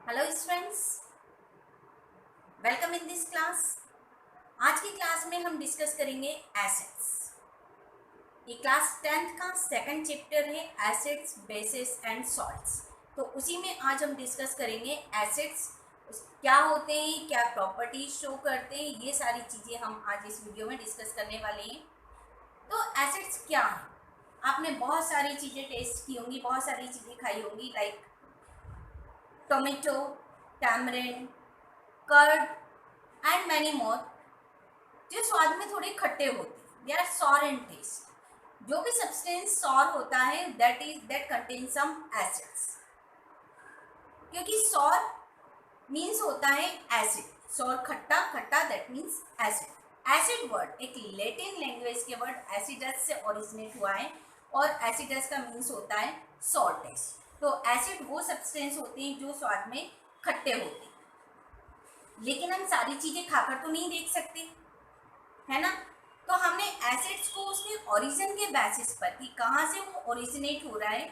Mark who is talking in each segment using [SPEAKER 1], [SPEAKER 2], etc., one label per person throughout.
[SPEAKER 1] Hello students, welcome in this class. आज की class में हम डिस्कस करेंगे एसिड्स। ये क्लास 10th का सेकंड चैप्टर है, एसिड्स, बेसिस एंड सॉल्ट्स। तो उसी में आज हम डिस्कस करेंगे एसिड्स क्या होते हैं, क्या प्रॉपर्टीज शो करते हैं, ये सारी चीज़ें हम आज इस वीडियो में डिस्कस करने वाले हैं। तो एसिड्स क्या है? आपने बहुत सारी चीज़ें टेस्ट की होंगी, बहुत सारी चीज़ें खाई होंगी, like tomato, tamarind, curd and many more, जो स्वाद में थोड़े खट्टे होते हैं। They are sour in taste. जो भी सब्सटेंस सॉर होता है दैट कंटेन सम एसिड्स, क्योंकि सॉर मीन्स होता है एसिड। सॉर खट्टा, खट्टा that means acid. Acid word एक लैटिन लैंग्वेज के वर्ड एसिडस से ओरिजिनेट हुआ है और एसिडस का मीन्स होता है सॉर टेस्ट। तो एसिड वो सब्सटेंस होते हैं जो स्वाद में खट्टे होते हैं, लेकिन हम सारी चीज़ें खाकर तो नहीं देख सकते, है ना। तो हमने एसिड्स को उसके ओरिजिन के बेसिस पर, कि कहाँ से वो ओरिजिनेट हो रहा है,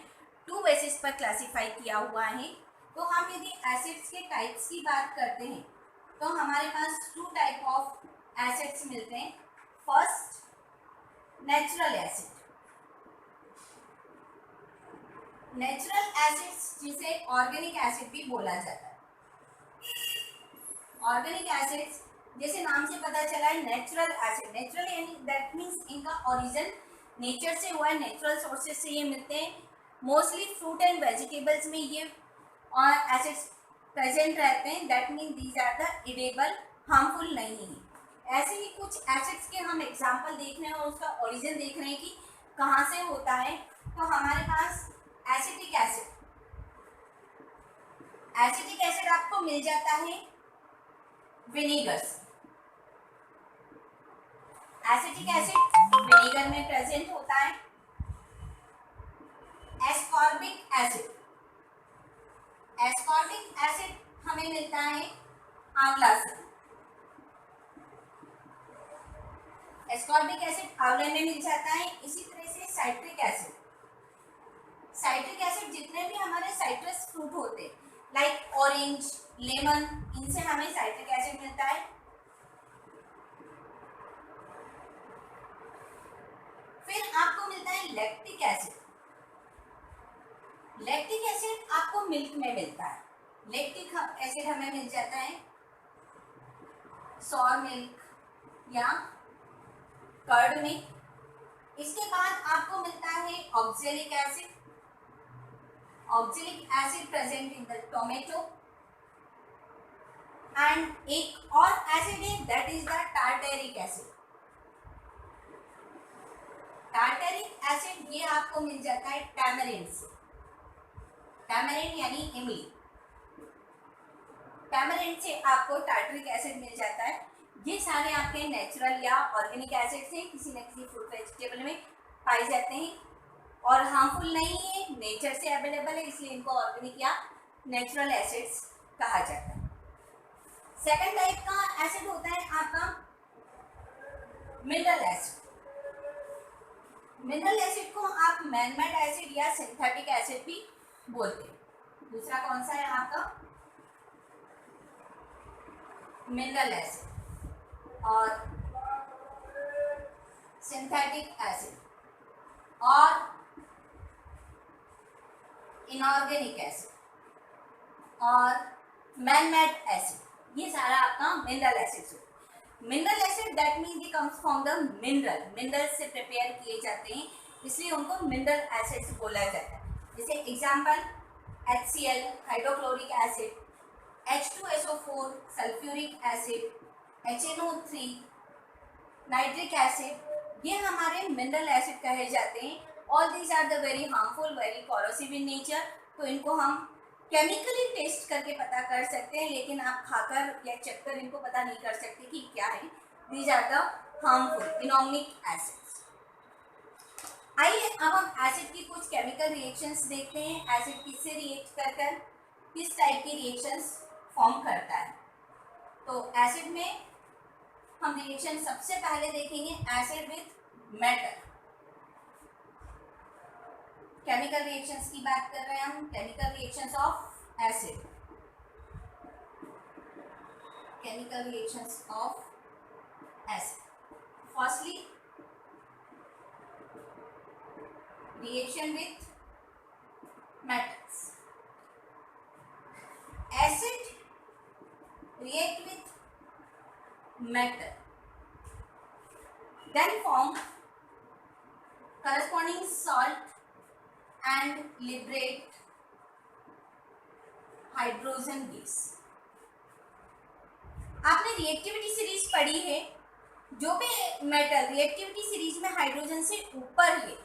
[SPEAKER 1] टू बेसिस पर क्लासिफाई किया हुआ है। तो हम यदि एसिड्स के टाइप्स की बात करते हैं तो हमारे पास टू टाइप ऑफ एसिड्स मिलते हैं। First, natural acid. Natural acids जिसे ऑर्गेनिक एसिड भी बोला जाता है। ऑर्गेनिक एसिड्स जैसे नाम से पता चला है, नेचुरल एसिड। नेचुरल यानी दैट मीन्स इनका ओरिजिन नेचर से हुआ है, नेचुरल सोर्सेज से ये मिलते हैं। मोस्टली फ्रूट एंड वेजिटेबल्स में ये एसिड्स प्रेजेंट रहते हैं। That mean these are the edible, harmful नहीं है। ऐसे ही कुछ एसिड्स के हम एग्जाम्पल देख रहे हैं और उसका ओरिजिन देख रहे हैं कि कहाँ से होता है। तो हमारे पास एसिटिक एसिड। एसिटिक एसिड आपको मिल जाता है विनेगर से। एसिटिक एसिड विनेगर में प्रेजेंट होता है। Ascorbic acid. एस्कॉर्बिक एसिड हमें मिलता है आंवला से। एस्कॉर्बिक एसिड आंवले में मिल जाता है। इसी तरह से साइट्रिक एसिड। साइट्रिक एसिड जितने भी हमारे साइट्रस फ्रूट होते हैं, लाइक ऑरेंज, लेमन, इनसे हमें साइट्रिक एसिड मिलता है। फिर आपको मिलता है लैक्टिक एसिड। लैक्टिक एसिड आपको मिल्क में मिलता है। लैक्टिक एसिड हमें मिल जाता है सॉर मिल्क या कर्ड में। इसके बाद आपको मिलता है oxalic acid. Oxalic acid present in the tomato. And एक और एसिड है that is the tartaric acid. Tartaric acid ये आपको मिल जाता है टैमरिंड से। टैमरिंड यानी इमली। टैमरिंड से आपको टार्टरिक एसिड मिल जाता है। ये सारे आपके नेचुरल या ऑर्गेनिक एसिड्स हैं, किसी न किसी फ्रूट वेजिटेबल में पाए जाते हैं और हार्मफुल नहीं है, नेचर से अवेलेबल है, इसलिए इनको ऑर्गेनिक या नेचुरल एसिड्स कहा जाता है। सेकंड टाइप का एसिड होता है आपका मिनरल एसिड। मिनरल एसिड को आप मैनमेड एसिड या सिंथेटिक एसिड भी बोलते हैं। दूसरा कौन सा है आपका मिनरल एसिड और सिंथेटिक एसिड और इनऑर्गेनिक एसिड और मैनमेड एसिड, ये सारा आपका मिनरल एसिड है। Mineral acid that mean they comes from the mineral. Mineral से प्रिपेयर किए जाते हैं, इसलिए उनको मिनरल एसिड्स बोला जाता है। जैसे example HCl, hydrochloric acid, H2SO4, sulphuric acid, HNO3, nitric acid, ये हमारे मिनरल एसिड कहे जाते हैं। All these are the very harmful, very corrosive in nature. तो इनको हम केमिकली टेस्ट करके पता कर सकते हैं, लेकिन आप खाकर या चेक कर इनको पता नहीं कर सकते कि क्या है। These are the harmful inorganic acids. आइए अब हम एसिड की कुछ केमिकल रिएक्शंस देखते हैं। एसिड किससे रिएक्ट कर किस टाइप की रिएक्शंस फॉर्म करता है। तो एसिड में हम रिएक्शन सबसे पहले देखेंगे acid with metal. Chemical reactions की बात कर रहे हैं हम, chemical reactions of acid. chemical reactions of acid. Firstly, reaction with metals. Acid react with metal, then form corresponding salt and liberate hydrogen gas. आपने रिएक्टिविटी सीरीज पढ़ी है. जो भी मेटल रिएक्टिविटी सीरीज में हाइड्रोजन से ऊपर है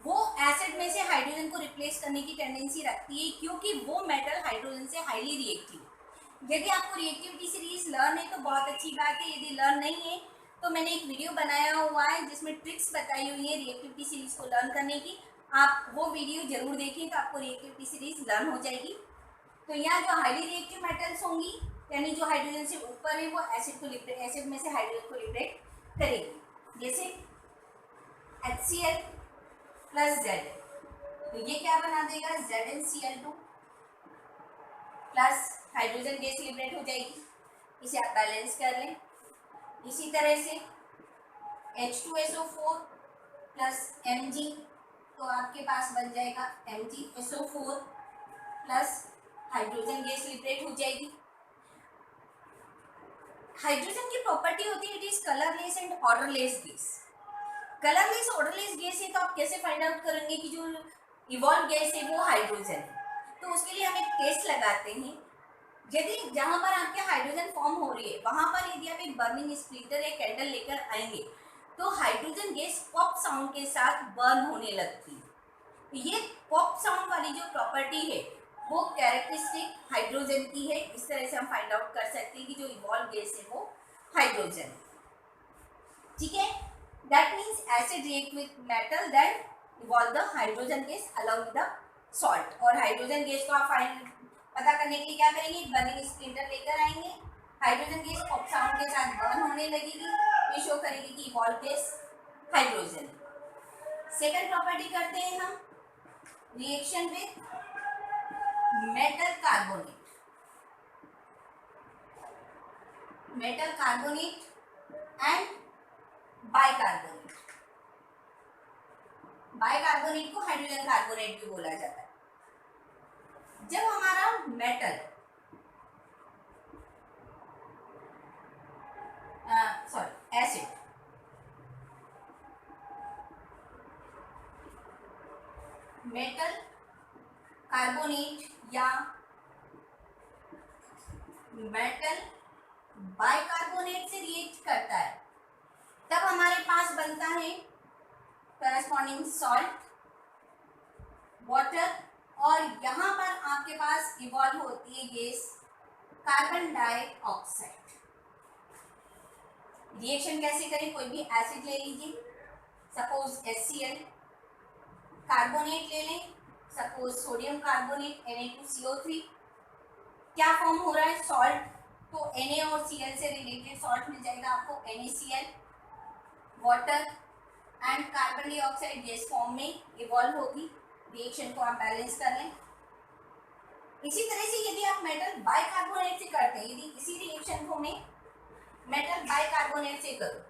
[SPEAKER 1] वो एसिड में से हाइड्रोजन को रिप्लेस करने की टेंडेंसी रखती है, क्योंकि वो मेटल हाइड्रोजन से हाईली रिएक्टिव. यदि आपको रिएक्टिविटी सीरीज लर्न है तो बहुत अच्छी बात है. यदि लर्न नहीं है तो मैंने एक वीडियो बनाया हुआ है जिसमें ट्रिक्स बताई हुई है रिएक्टिविटी सीरीज को लर्न करने की. आप वो वीडियो जरूर देखें तो आपको रिएक्टिविटी सीरीज लर्न हो जाएगी. तो यहाँ जो हाईली रिएक्टिव मेटल्स होंगी यानी जो हाइड्रोजन से ऊपर है वो एसिड में से हाइड्रोजन को लिबरेट करेगी. जैसे HCl प्लस Zn, तो ये क्या बना देगा ZnCl2 plus hydrogen gas liberate हो जाएगी. इसे आप बैलेंस कर लें. इसी तरह से H2SO4 प्लस Mg, तो आपके पास बन जाएगा MgSO4 plus hydrogen gas liberate हो जाएगी. हाइड्रोजन की प्रॉपर्टी होती है it is colourless and odourless gas. Colourless odourless gas है तो आप कैसे फाइंड आउट करेंगे कि जो इवॉल्व गैस है वो हाइड्रोजन है. तो उसके लिए हम एक टेस्ट लगाते हैं. यदि जहां पर आपके हाइड्रोजन फॉर्म हो रही है वहां पर यदि आप एक बर्निंग स्प्लिटर या कैंडल लेकर आएंगे तो हाइड्रोजन गैस पॉप साउंड के साथ बर्न होने लगती है. ये पॉप साउंड वाली जो प्रॉपर्टी है वो कैरेक्टरिस्टिक हाइड्रोजन की है. इस तरह से हम फाइंड आउट कर सकते हैं कि जो इवॉल्व गैस है वो हाइड्रोजन. ठीक है, that means acid react with metal then evolve the hydrogen gas along with the salt. और हाइड्रोजन गैस को आप पता करने के लिए क्या करेंगे, बर्निंग स्प्लिटर लेकर आएंगे. हाइड्रोजन गैस पॉप साउंड के साथ बर्न होने लगेगी. ये शो करेगी कि evolve gas hydrogen. Second property करते हैं हम reaction with metal carbonate. Metal carbonate and bicarbonate. Bicarbonate को हाइड्रोजन कार्बोनेट भी बोला जाता है. जब हमारा मेटल एसिड मेटल कार्बोनेट या मेटल बाइकार्बोनेट से रिएक्ट करता है तब हमारे पास बनता है करस्पॉन्डिंग सॉल्ट, वाटर, और यहाँ पर आपके पास इवॉल्व होती है गैस कार्बन डाइऑक्साइड. रिएक्शन कैसे करें, कोई भी एसिड ले लीजिए, सपोज HCl, कार्बोनेट ले लें, सपोज सोडियम कार्बोनेट Na2CO3. क्या फॉर्म हो रहा है, सॉल्ट. तो Na और Cl से रिलेटेड सॉल्ट मिल जाएगा आपको NaCl. Water and carbon dioxide gas form में इवॉल्व होगी. रिएक्शन को आप बैलेंस कर लें. इसी तरह से यदि आप मेटल बाइकार्बोनेट से करते हैं, यदि इसी रिएक्शन को मैं मेटल बाइकार्बोनेट से करूं,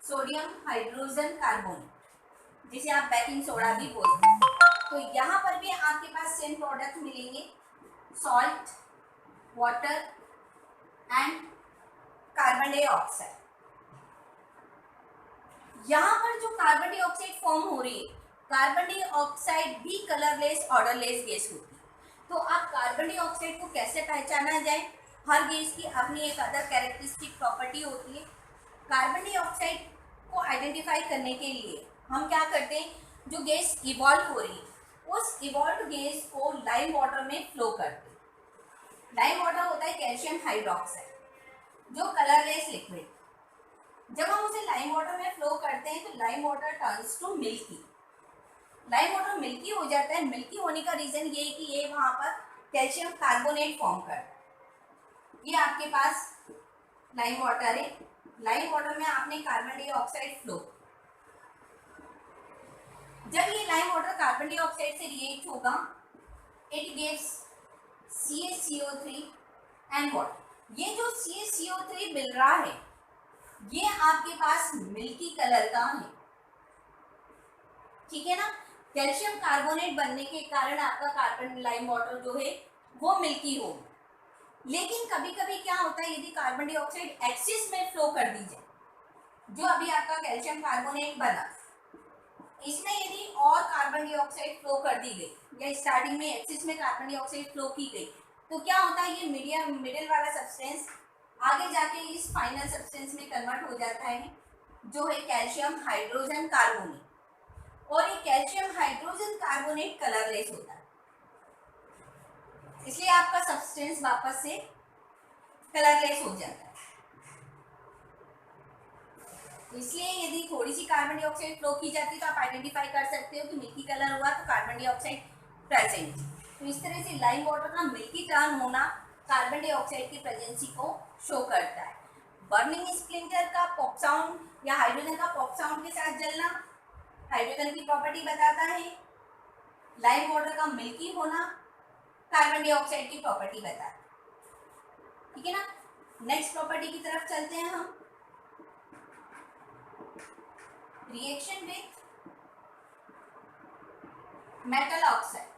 [SPEAKER 1] सोडियम हाइड्रोजन कार्बोनेट जिसे आप बेकिंग सोडा भी बोलते हैं, तो यहाँ पर भी आपके पास सेम प्रोडक्ट मिलेंगे, salt, water and carbon dioxide. यहाँ पर जो कार्बन डाइऑक्साइड फॉर्म हो रही है, कार्बन डाइऑक्साइड भी कलरलेस ऑर्डरलेस गैस होती है. तो आप कार्बन डाइऑक्साइड को कैसे पहचाना जाए, हर गैस की अपनी एक अदर कैरेक्टरिस्टिक प्रॉपर्टी होती है. कार्बन डाइऑक्साइड को आइडेंटिफाई करने के लिए हम क्या करते हैं, जो गैस इवॉल्व हो रही है उस इवॉल्व गैस को लाइम वाटर में फ्लो करते हैं. लाइम वाटर होता है कैल्शियम हाइड्रोक्साइड जो कलरलेस लिक्विड. जब हम उसे लाइम वाटर में फ्लो करते हैं तो lime water turns to milky. Lime water milky हो जाता है. मिल्की होने का रीजन ये है कि ये वहाँ पर कैल्शियम कार्बोनेट फॉर्म करता है. ये आपके पास लाइम वाटर है. लाइम वाटर में आपने कार्बन डाइऑक्साइड फ्लो. जब ये लाइम वाटर कार्बन डाइऑक्साइड से रिएक्ट होगा it gives CaCO3 and water. ये जो CaCO3 मिल रहा है ये आपके पास मिल्की कलर का है, ठीक है ना। कैल्शियम कार्बोनेट बनने के कारण आपका कार्बन लाइम वाटर जो है वो मिल्की होगा। लेकिन कभी कभी क्या होता है, यदि कार्बन डाइऑक्साइड एक्सिस में फ्लो कर दी जाए, जो अभी आपका कैल्शियम कार्बोनेट बना, इसमें यदि और कार्बन डाइऑक्साइड फ्लो कर दी गई या स्टार्टिंग में एक्सिस में कार्बन डाइऑक्साइड फ्लो की गई, तो क्या होता है, ये मीडियम मिडिल वाला सब्सटेंस आगे जाके इस फाइनल सब्सटेंस में कन्वर्ट हो जाता है, जो है कैल्शियम हाइड्रोजन कार्बोनेट। और ये कैल्शियम हाइड्रोजन कार्बोनेट कलरलेस होता है, इसलिए आपका सब्सटेंस वापस से कलरलेस हो जाता है। इसलिए यदि थोड़ी सी कार्बन डाइऑक्साइड फ्लो की जाती है तो आप आइडेंटिफाई कर सकते हो कि मिल्की कलर हुआ तो कार्बन डाइऑक्साइड प्रेजेंट। तो इस तरह से लाइम वाटर का मिल्की टर्न होना कार्बन डाइऑक्साइड की प्रेजेंसी को शो करता है। बर्निंग स्प्लिंटर का पॉप साउंड या हाइड्रोजन का पॉप साउंड के साथ जलना हाइड्रोजन की प्रॉपर्टी बताता है। लाइम वाटर का मिल्की होना कार्बन डाइऑक्साइड की प्रॉपर्टी बताता है, ठीक है ना। नेक्स्ट प्रॉपर्टी की तरफ चलते हैं हम। Reaction with metal oxide.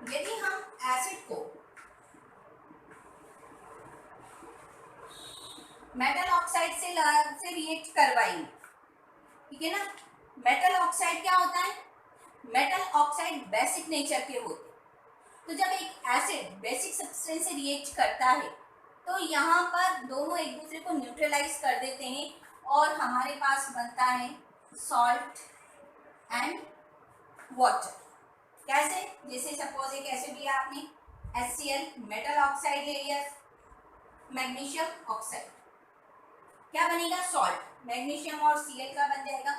[SPEAKER 1] यदि हम एसिड को मेटल ऑक्साइड से रिएक्ट करवाएंगे, ठीक है ना। मेटल ऑक्साइड क्या होता है, मेटल ऑक्साइड बेसिक नेचर के होते हैं। तो जब एक एसिड बेसिक सब्सटेंस से रिएक्ट करता है तो यहाँ पर दोनों एक दूसरे को न्यूट्रलाइज कर देते हैं और हमारे पास बनता है सॉल्ट एंड वाटर। कैसे, जैसे सपोज एक एसिड लिया आपने HCl, मेटल ऑक्साइड ले लिया मैग्नीशियम ऑक्साइड, क्या बनेगा सॉल्ट। मैग्नीशियम और Cl का बन जाएगा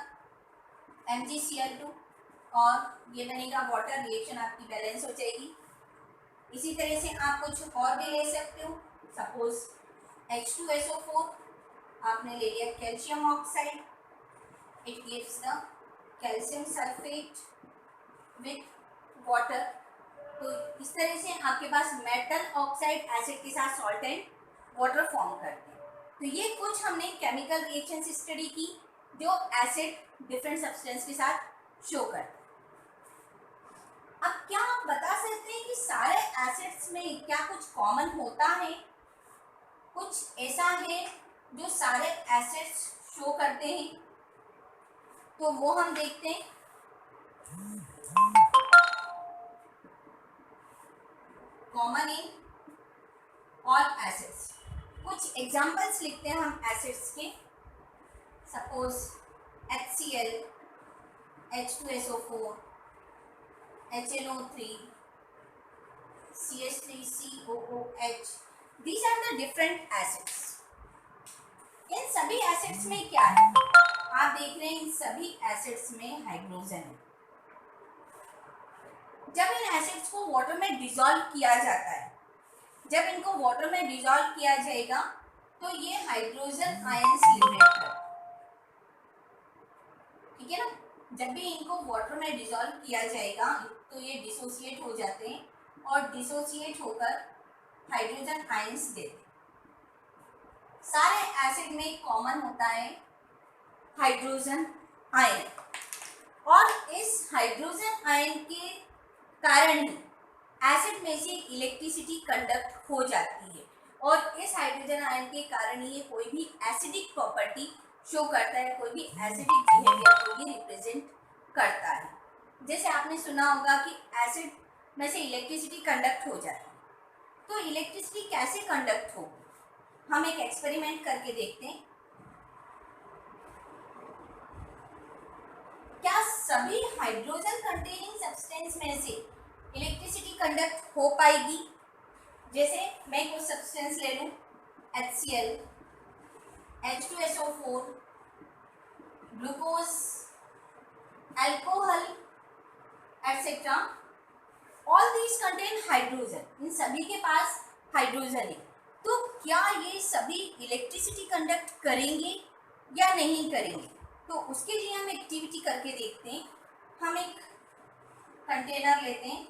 [SPEAKER 1] MgCl2 और ये बनेगा वाटर। रिएक्शन आपकी बैलेंस हो जाएगी। इसी तरह से आप कुछ और भी ले सकते हो, सपोज H2SO4 आपने ले लिया calcium oxide, it gives the calcium sulphate with water. तो इस तरह से आपके पास मेटल ऑक्साइड एसिड के साथ सॉल्ट एंड वाटर फॉर्म करते हैं। तो ये कुछ हमने केमिकल रिएक्शन स्टडी की जो एसिड डिफरेंट सब्सटेंस के साथ शो करते हैं। अब क्या आप बता सकते हैं कि सारे एसिड्स में क्या कुछ कॉमन होता है, कुछ ऐसा है जो सारे एसिड्स शो करते हैं, तो वो हम देखते हैं। कॉमन इन ऑल एसिड्स, कुछ एग्जांपल्स लिखते हैं हम एसिड्स के। Suppose HCl, H2SO4, HNO3, CH3COOH, these are the different acids। इन सभी एसिड्स में क्या है, आप देख रहे हैं इन सभी एसिड्स में हाइड्रोजन है। जब इन एसिड्स को वाटर में डिसॉल्व किया जाता है, जब इनको वाटर में डिसॉल्व किया जाएगा तो ये हाइड्रोजन आयंस लिबरेट करते हैं, ठीक है ना। जब भी इनको वाटर में डिसॉल्व किया जाएगा तो ये डिसोसिएट हो जाते हैं और डिसोसिएट होकर हाइड्रोजन आयंस देते हैं। सारे एसिड में कॉमन होता है हाइड्रोजन आयन, और इस हाइड्रोजन आयन के कारण ही एसिड में से इलेक्ट्रिसिटी कंडक्ट हो जाती है, और इस हाइड्रोजन आयन के कारण ही कोई भी एसिडिक प्रॉपर्टी शो करता है, कोई भी एसिडिक बिहेवियर को ये रिप्रेजेंट करता है। जैसे आपने सुना होगा कि एसिड में से इलेक्ट्रिसिटी कंडक्ट हो जाती है, तो इलेक्ट्रिसिटी कैसे कंडक्ट होगी, हम एक एक्सपेरिमेंट करके देखते हैं। क्या सभी हाइड्रोजन कंटेनिंग सब्सटेंस में से इलेक्ट्रिसिटी कंडक्ट हो पाएगी। जैसे मैं कुछ सब्सटेंस ले लूं HCl, H2SO4, glucose, alcohol etcetera, all these contain hydrogen, इन सभी के पास हाइड्रोजन है। तो क्या ये सभी इलेक्ट्रिसिटी कंडक्ट करेंगे या नहीं करेंगे, तो उसके लिए हम एक्टिविटी करके देखते हैं। हम एक कंटेनर लेते हैं,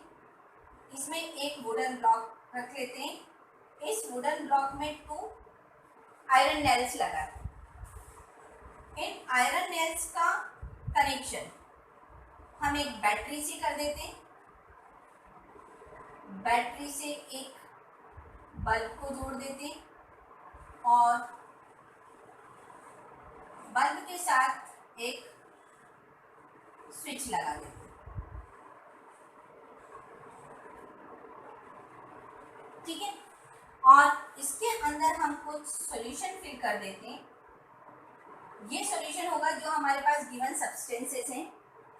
[SPEAKER 1] इसमें एक वुडन ब्लॉक रख लेते हैं। इस वुडन ब्लॉक में 2 आयरन नेल्स लगा दें। इन आयरन नेल्स का कनेक्शन हम एक बैटरी से कर देते हैं। बैटरी से एक बल्ब को जोड़ देते हैं और बल्ब के साथ एक स्विच लगा देते हैं। ठीक है, और इसके अंदर हम कुछ सॉल्यूशन फिल कर देते हैं। ये सॉल्यूशन होगा जो हमारे पास गिवन सब्सटेंसेस हैं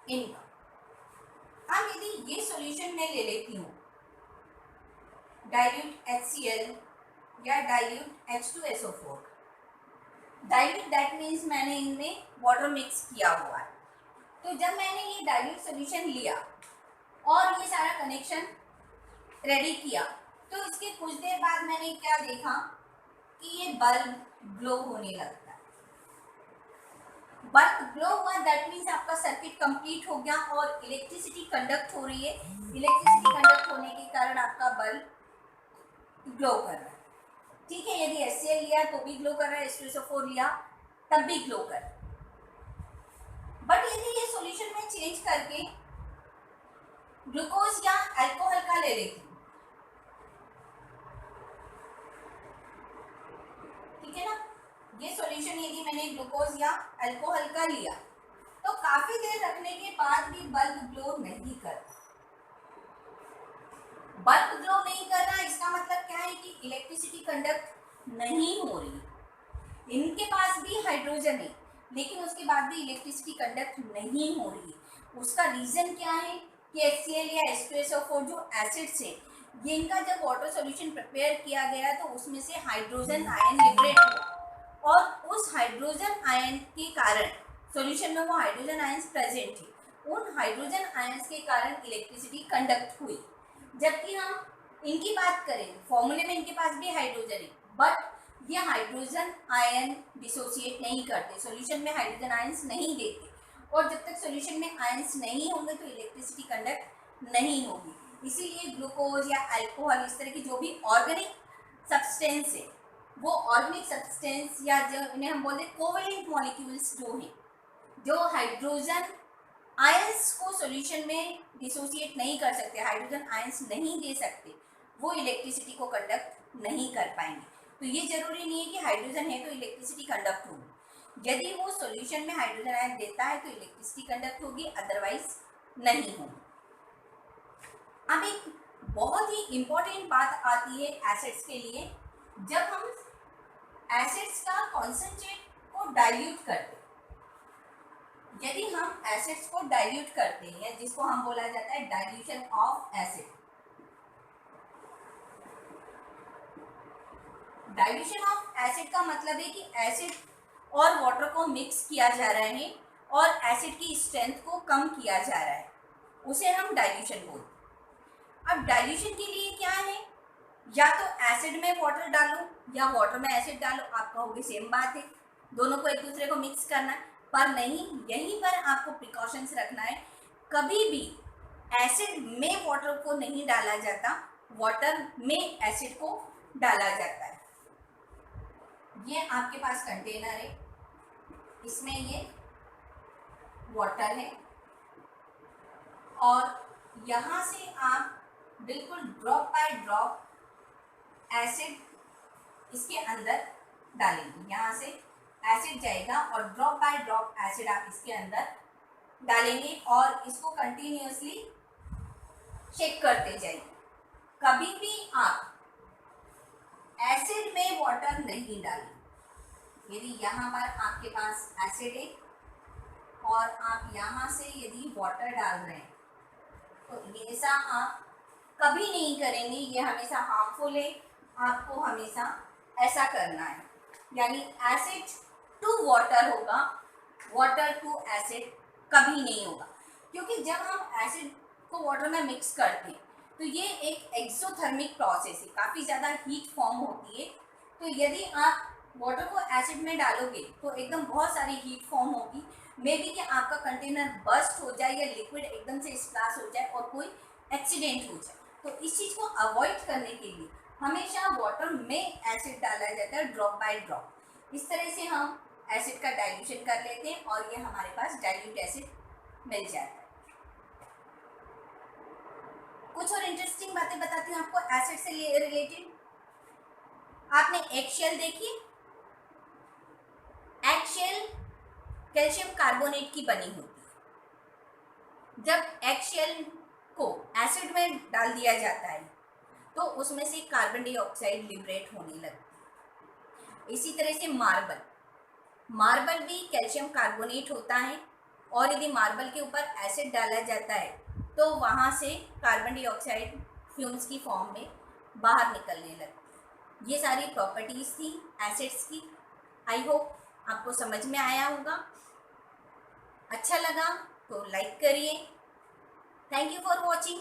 [SPEAKER 1] इनका। अब यदि ये सॉल्यूशन मैं ले लेती हूँ डाइल्यूट HCl या dilute H2SO4, dilute that means मैंने इनमें वाटर मिक्स किया हुआ है। तो जब मैंने ये डाइल्यूट सॉल्यूशन लिया और ये सारा कनेक्शन रेडी किया, तो इसके कुछ देर बाद मैंने क्या देखा कि ये बल्ब ग्लो होने लगता है। बल्ब ग्लो हुआ दैट मीन्स आपका सर्किट कंप्लीट हो गया और इलेक्ट्रिसिटी कंडक्ट हो रही है। इलेक्ट्रिसिटी कंडक्ट होने के कारण आपका बल्ब ग्लो कर रहा है। ठीक है, यदि HCl लिया तो भी ग्लो कर रहा है, H2SO4 लिया तब भी ग्लो कर रहा है। बट यदि ये सॉल्यूशन में चेंज करके ग्लूकोज या अल्कोहल का ले लेती हूँ, ठीक है ना, ये सॉल्यूशन यदि मैंने ग्लूकोज या अल्कोहल का लिया तो काफी देर रखने के बाद भी बल्ब ग्लो नहीं करता। बल्ब ग्लो नहीं कर रहा, इसका मतलब क्या है कि इलेक्ट्रिसिटी कंडक्ट नहीं हो रही। इनके पास भी हाइड्रोजन है लेकिन उसके बाद भी इलेक्ट्रिसिटी कंडक्ट नहीं हो रही है। उसका रीजन क्या है कि HCl या H2SO4 जो एसिड्स है, ये इनका जब वाटर सॉल्यूशन प्रिपेयर किया गया तो उसमें से हाइड्रोजन आयन लिबरेट हुआ और उस हाइड्रोजन आयन के कारण सॉल्यूशन में वो हाइड्रोजन आयंस प्रेजेंट थे। उन हाइड्रोजन आयंस के कारण इलेक्ट्रिसिटी कंडक्ट हुई। जबकि हम इनकी बात करें, फॉर्मूले में इनके पास भी हाइड्रोजन है बट ये हाइड्रोजन आयन डिसोसिएट नहीं करते, सॉल्यूशन में हाइड्रोजन आयंस नहीं देते, और जब तक सॉल्यूशन में आयंस नहीं होंगे तो इलेक्ट्रिसिटी कंडक्ट नहीं होगी। इसीलिए ग्लूकोज या अल्कोहल इस तरह की जो भी ऑर्गेनिक सब्सटेंस है, वो ऑर्गेनिक सब्सटेंस या जो इन्हें हम बोलते हैं कोवेलेंट मॉलिक्यूल्स जो हैं, जो हाइड्रोजन आयंस को सॉल्यूशन में डिसोसिएट नहीं कर सकते, हाइड्रोजन आयंस नहीं दे सकते, वो इलेक्ट्रिसिटी को कंडक्ट नहीं कर पाएंगे। तो ये जरूरी नहीं है कि हाइड्रोजन है तो इलेक्ट्रिसिटी कंडक्ट होगी। यदि वो सॉल्यूशन में हाइड्रोजन आयन देता है तो इलेक्ट्रिसिटी कंडक्ट होगी, अदरवाइज नहीं होगी। अब एक बहुत ही इंपॉर्टेंट बात आती है एसिड्स के लिए। जब हम एसिड्स का कॉन्सेंट्रेट को डाइल्यूट करते, यदि हम एसिड्स को डाइल्यूट करते हैं जिसको हम बोला जाता है dilution of acid. Dilution of acid का मतलब है कि एसिड और वाटर को मिक्स किया जा रहा है और एसिड की स्ट्रेंथ को कम किया जा रहा है, उसे हम डाइल्यूशन बोलते हैं। अब डाइल्यूशन के लिए क्या है, या तो एसिड में वाटर डालो या वाटर में एसिड डालो, आप कहोगे सेम बात है, दोनों को एक दूसरे को मिक्स करना है, पर नहीं, यहीं पर आपको प्रिकॉशंस रखना है। कभी भी एसिड में वाटर को नहीं डाला जाता, वाटर में एसिड को डाला जाता है। ये आपके पास कंटेनर है, इसमें ये वाटर है और यहाँ से आप बिल्कुल ड्रॉप बाय ड्रॉप एसिड इसके अंदर डालेंगे। यहाँ से एसिड जाएगा और ड्रॉप बाय ड्रॉप एसिड आप इसके अंदर डालेंगे और इसको कंटिन्यूअसली चेक करते जाइए। कभी भी आप एसिड में वाटर नहीं डालें। यदि यहाँ पर आपके पास एसिड है और आप यहाँ से यदि वाटर डाल रहे हैं तो हमेशा आप कभी नहीं करेंगे, ये हमेशा हार्मफुल है। आपको हमेशा ऐसा करना है, यानी एसिड टू वाटर होगा, वाटर टू एसिड कभी नहीं होगा। क्योंकि जब हम एसिड को वाटर में मिक्स करते हैं तो ये एक एक्सोथर्मिक प्रोसेस है, काफ़ी ज़्यादा हीट फॉर्म होती है। तो यदि आप वाटर को एसिड में डालोगे तो एकदम बहुत सारी हीट फॉर्म होगी, मे बी कि आपका कंटेनर बस्ट हो जाए या लिक्विड एकदम से स्प्लैश हो जाए और कोई एक्सीडेंट हो जाए। तो इस चीज़ को अवॉइड करने के लिए हमेशा वाटर में एसिड डाला जाता है ड्रॉप बाय ड्रॉप। इस तरह से हम एसिड का डाइल्यूशन कर लेते हैं और ये हमारे पास डाइल्यूट एसिड मिल जाता है। कुछ और इंटरेस्टिंग बातें बताती हूँ आपको एसिड से रिलेटेड। आपने एगशेल देखी? एगशेल कैल्शियम कार्बोनेट की बनी होती है। जब एगशेल को एसिड में डाल दिया जाता है तो उसमें से कार्बन डाइऑक्साइड लिबरेट होने लगता है। इसी तरह से मार्बल भी कैल्शियम कार्बोनेट होता है और यदि मार्बल के ऊपर एसिड डाला जाता है तो वहाँ से कार्बन डाइऑक्साइड फ्यूम्स की फॉर्म में बाहर निकलने लगती है। ये सारी प्रॉपर्टीज़ थी एसिड्स की। आई होप आपको समझ में आया होगा। अच्छा लगा तो लाइक करिए। Thank you for watching.